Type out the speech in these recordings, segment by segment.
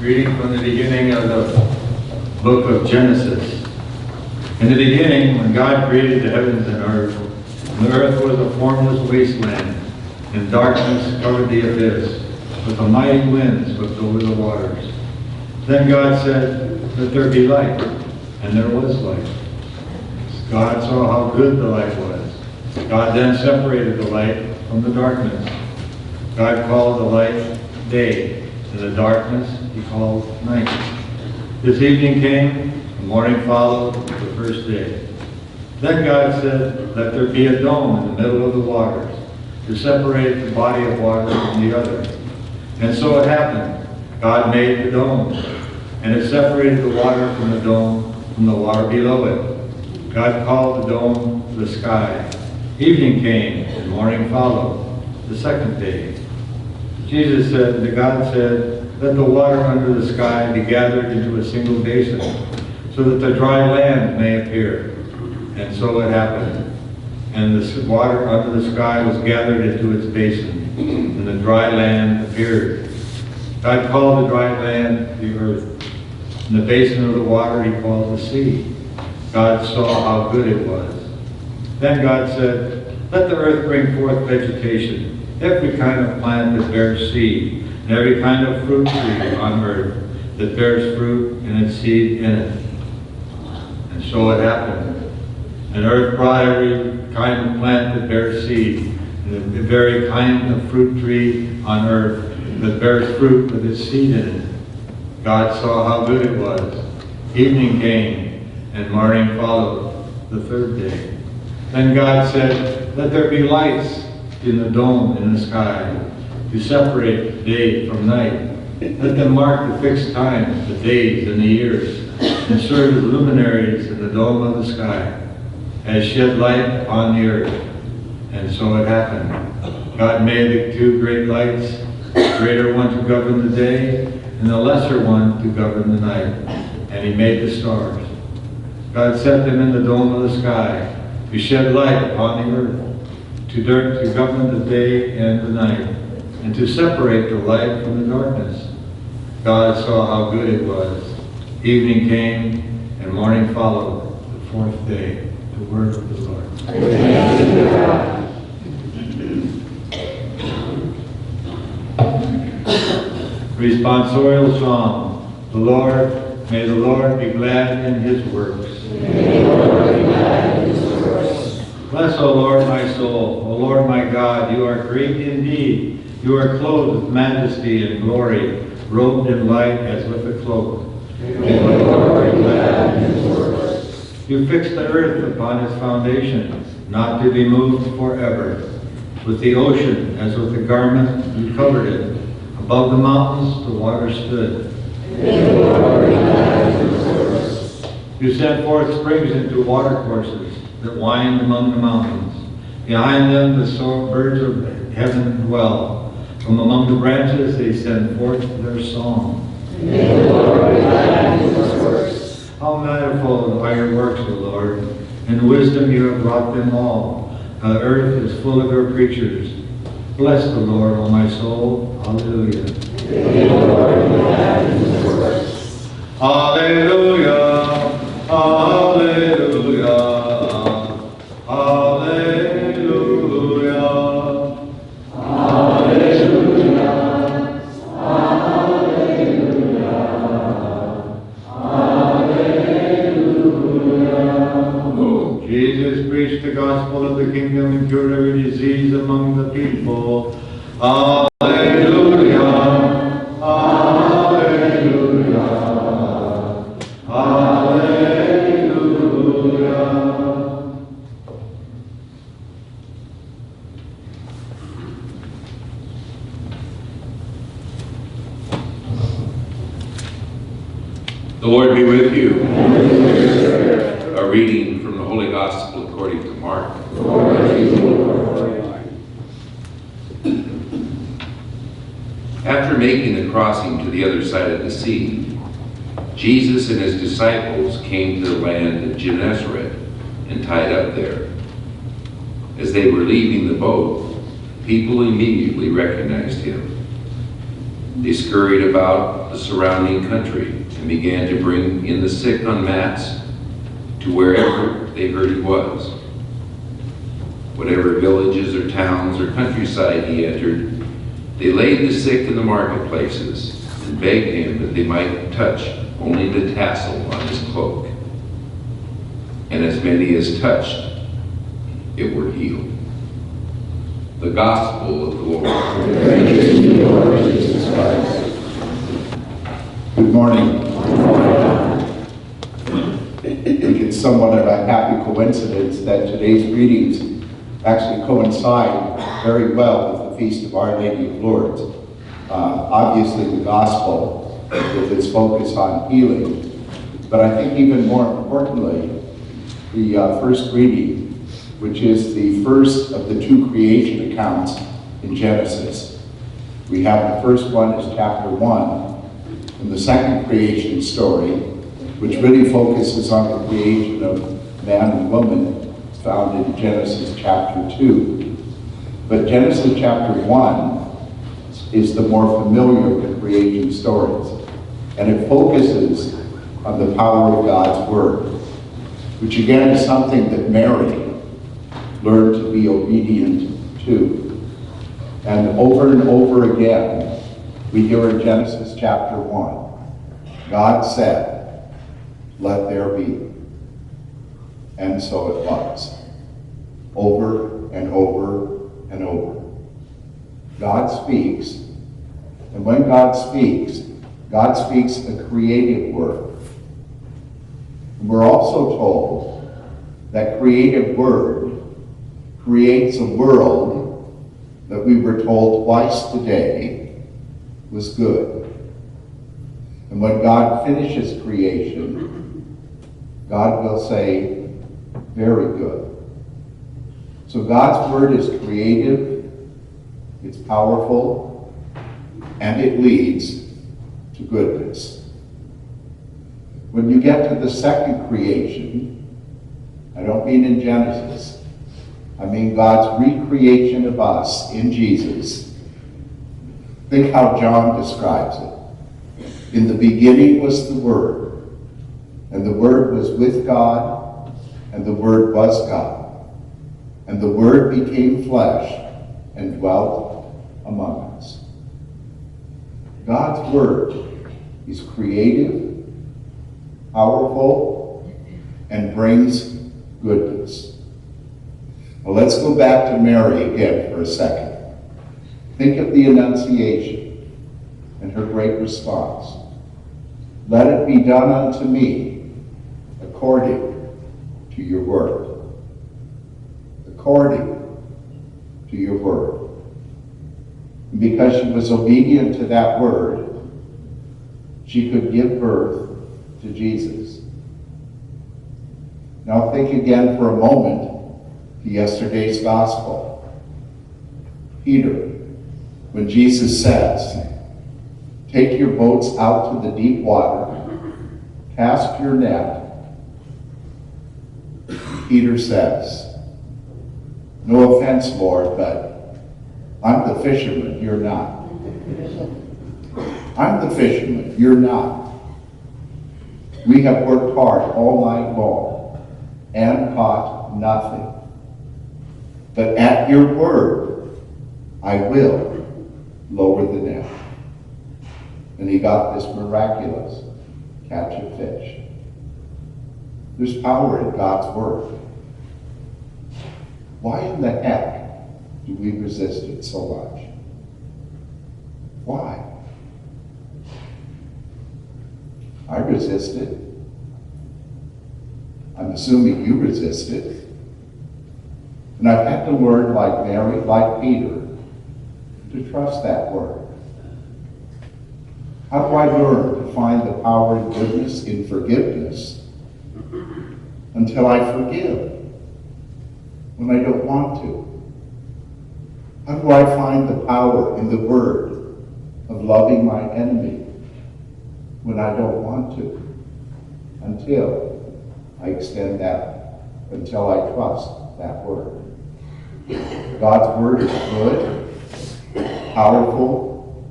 Reading from the beginning of the book of Genesis. In the beginning, when God created the heavens and the earth was a formless wasteland, and darkness covered the abyss, with a mighty wind swept over the waters. Then God said, "Let there be light," and there was light. God saw how good the light was. God then separated the light from the darkness. God called the light day, and the darkness he called night. This evening came, the morning followed the first day. Then God said, "Let there be a dome in the middle of the waters, to separate the body of water from the other." And so it happened. God made the dome, and it separated the water from the dome from the water below it. God called the dome the sky. Evening came, and morning followed the second day. Jesus said, God said, "Let the water under the sky be gathered into a single basin, so that the dry land may appear." And so it happened. And the water under the sky was gathered into its basin, and the dry land appeared. God called the dry land the earth, and the basin of the water he called the sea. God saw how good it was. Then God said, "Let the earth bring forth vegetation, every kind of plant that bears seed, and every kind of fruit tree on earth that bears fruit and its seed in it." And so it happened. And earth brought every kind of plant that bears seed, and the very kind of fruit tree on earth that bears fruit with its seed in it. God saw how good it was. Evening came, and morning followed the third day. Then God said, "Let there be lights in the dome in the sky, to separate day from night. Let them mark the fixed times, the days and the years, and serve as luminaries in the dome of the sky, as shed light upon the earth." And so it happened. God made the two great lights, the greater one to govern the day, and the lesser one to govern the night. And he made the stars. God set them in the dome of the sky, to shed light upon the earth, to govern the day and the night, and to separate the light from the darkness. God saw how good it was. Evening came, and morning followed the fourth day. The word of the Lord. Responsorial Psalm. May the Lord be glad in his works. May the Lord be glad in his works. Bless, O Lord, my soul. O Lord, my God, you are great indeed. You are clothed with majesty and glory, robed in light as with a cloak. May the Lord be glad in his works. You fixed the earth upon its foundation, not to be moved forever. With the ocean as with a garment, you covered it. Above the mountains, the water stood. May the Lord be glad in his works. You sent forth springs into watercourses that wind among the mountains. Behind them the birds of heaven dwell. From among the branches they send forth their song. May the Lord be glad in his works. How manifold are your works, O Lord! In wisdom you have brought them all. The earth is full of your creatures. Bless the Lord, O my soul. Hallelujah. May the Lord be glad in his works. Hallelujah. Hallelujah. Hallelujah. Hallelujah. Hallelujah. Jesus preached the gospel of the kingdom and cured every disease among the people. Hallelujah. Hallelujah. Hallelujah. The Lord be with you. And with your spirit. A reading from the Holy Gospel according to Mark. Glory to you, Lord. After making the crossing to the other side of the sea, Jesus and his disciples came to the land of Gennesaret and tied up there. As they were leaving the boat, people immediately recognized him. They scurried about the surrounding country and began to bring in the sick on mats to wherever they heard he was. Whatever villages or towns or countryside he entered, they laid the sick in the marketplaces and begged him that they might touch only the tassel on his cloak. And as many as touched it were healed. The Gospel of the Lord. Praise to you, Lord Jesus Christ. Good morning. I think it's somewhat of a happy coincidence that today's readings actually coincide very well with the Feast of Our Lady of Lourdes. Obviously the Gospel with its focus on healing, but I think even more importantly, the first reading, which is the first of the two creation accounts in Genesis. We have the first one is chapter 1, and the second creation story, which really focuses on the creation of man and woman, is found in Genesis chapter 2. But Genesis chapter 1 is the more familiar of the creation stories, and it focuses on the power of God's Word, which again is something that Mary learned to be obedient to. And over again, we hear in Genesis chapter 1, God said, "Let there be." And so it was. Over and over and over. God speaks, and when God speaks a creative word. And we're also told that creative word creates a world that we were told twice today was good. And when God finishes creation, God will say, "Very good." So God's word is creative, it's powerful, and it leads to goodness. When you get to the second creation, I don't mean in Genesis, I mean God's recreation of us in Jesus. Think how John describes it. In the beginning was the Word, and the Word was with God, and the Word was God. And the Word became flesh and dwelt among us. God's Word is creative, powerful, and brings goodness. Well, let's go back to Mary again for a second. Think of the Annunciation and her great response. "Let it be done unto me according to your word." According to your word. And because she was obedient to that word, she could give birth to Jesus. Now think again for a moment to yesterday's gospel. Peter, when Jesus says, "Take your boats out to the deep water, cast your net," Peter says, "No offense, Lord, but I'm the fisherman, you're not. I'm the fisherman, you're not. We have worked hard all night long and caught nothing. But at your word, I will lower the net." And he got this miraculous catch of fish. There's power in God's word. Why in the heck do we resist it so much? Why? I resist it. I'm assuming you resist it. And I've had to learn, like Mary, like Peter, to trust that word. How do I learn to find the power and goodness in forgiveness until I forgive when I don't want to? How do I find the power in the word of loving my enemy when I don't want to? Until I extend that, until I trust that word. God's word is good, powerful,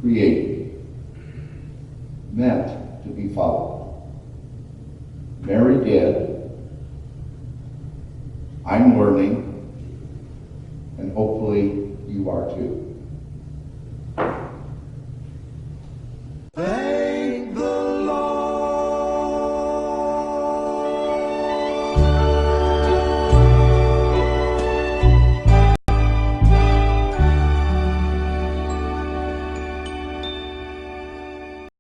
created, meant to be followed. Mary did. I'm learning, and hopefully you are too.